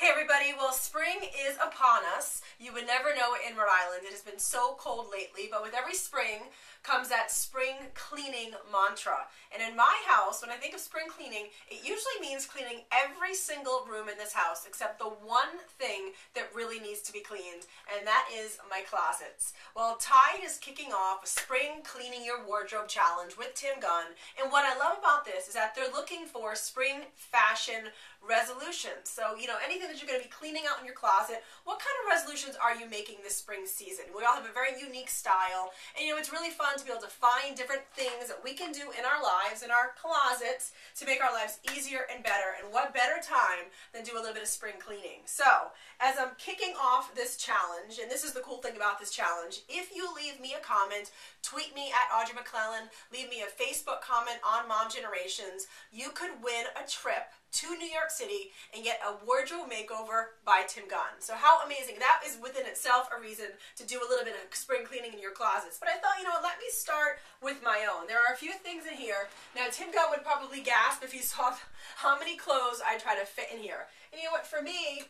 Hey everybody, well spring is upon us. You would never know it in Rhode Island. It has been so cold lately, but with every spring comes that spring cleaning mantra. And in my house, when I think of spring cleaning, it usually means cleaning every single room in this house except the one thing that really needs to be cleaned, and that is my closets. Well, Tide is kicking off a spring cleaning your wardrobe challenge with Tim Gunn, and what I love about this is that they're looking for spring fashion resolutions. So, anything that you're going to be cleaning out in your closet, what kind of resolutions are you making this spring season? We all have a very unique style, and it's really fun to be able to find different things that we can do in our lives, in our closets, to make our lives easier and better. And what better time than do a little bit of spring cleaning? So, as I'm kicking off this challenge, and this is the cool thing about this challenge, if you leave me a comment, tweet me at Audrey McClellan, leave me a Facebook comment on Mom Generations, you could win a trip to New York City and get a wardrobe makeover by Tim Gunn. So how amazing. That is within itself a reason to do a little bit of spring cleaning in your closets. But I thought, let me start with my own. There are a few things in here. Now, Tim Gunn would probably gasp if he saw how many clothes I try to fit in here. And you know what, for me,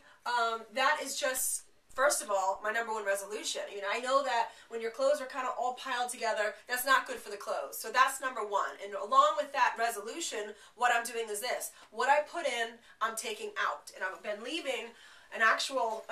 that is just, first of all, my number one resolution. I know that when your clothes are kind of all piled together, that's not good for the clothes. So that's number one. And along with that resolution, what I'm doing is this. What I put in, I'm taking out. And I've been leaving an actual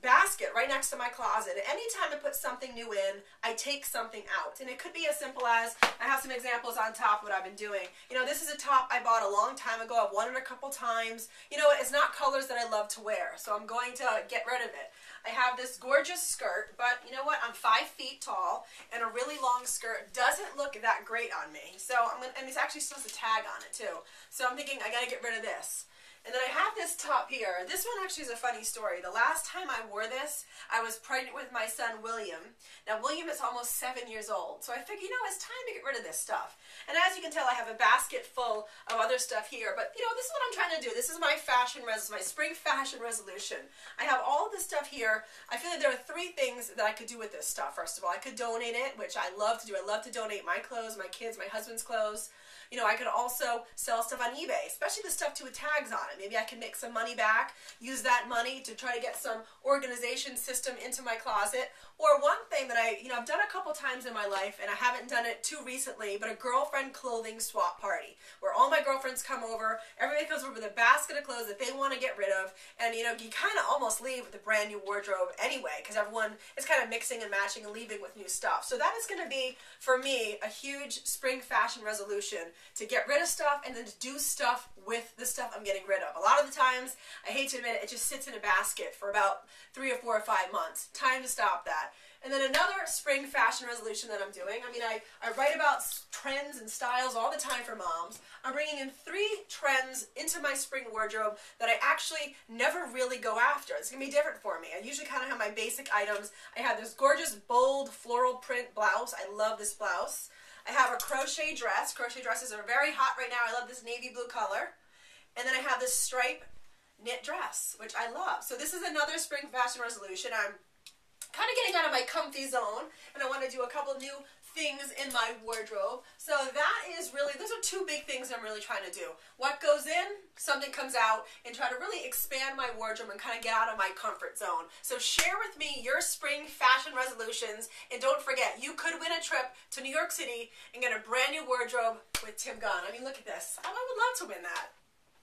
basket right next to my closet. And anytime I put something new in, I take something out. And it could be as simple as, I have some examples on top of what I've been doing. This is a top I bought a long time ago. I've worn it a couple times. It's not colors that I love to wear, so I'm going to get rid of it. I have this gorgeous skirt, but you know what? I'm 5 feet tall, and a really long skirt doesn't look that great on me. So and it's actually still has a tag on it too. So I'm thinking I gotta get rid of this. And then I have this top here. This one actually is a funny story. The last time I wore this, I was pregnant with my son, William. Now, William is almost 7 years old. So I figured, it's time to get rid of this stuff. And as you can tell, I have a basket full of other stuff here. But, this is what I'm trying to do. This is my my spring fashion resolution. I have all of this stuff here. I feel like there are 3 things that I could do with this stuff. First of all, I could donate it, which I love to do. I love to donate my clothes, my kids, my husband's clothes. I could also sell stuff on eBay, especially the stuff with tags on it. Maybe I can make some money back, use that money to try to get some organization system into my closet. Or one thing that I've done a couple times in my life, and I haven't done it too recently, but a girlfriend clothing swap party, where all my girlfriends come over, everybody comes over with a basket of clothes that they want to get rid of, and you kind of almost leave with a brand new wardrobe anyway, because everyone is kind of mixing and matching and leaving with new stuff. So that is going to be, for me, a huge spring fashion resolution, to get rid of stuff and then to do stuff with the stuff I'm getting rid of. A lot of the times, I hate to admit it, it just sits in a basket for about 3 or 4 or 5 months. Time to stop that. And then another spring fashion resolution that I'm doing, I write about trends and styles all the time for moms. I'm bringing in 3 trends into my spring wardrobe that I actually never really go after. It's going to be different for me. I usually kind of have my basic items. I have this gorgeous, bold, floral print blouse. I love this blouse. I have a crochet dress. Crochet dresses are very hot right now. I love this navy blue color. And then I have this stripe knit dress, which I love. So this is another spring fashion resolution. I'm kind of getting out of my comfy zone, and I want to do a couple new things in my wardrobe. So that is really, those are 2 big things I'm really trying to do. What goes in, something comes out, and try to really expand my wardrobe and kind of get out of my comfort zone. So share with me your spring fashion resolutions, and don't forget, you could win a trip to New York City and get a brand new wardrobe with Tim Gunn. Look at this. I would love to win that.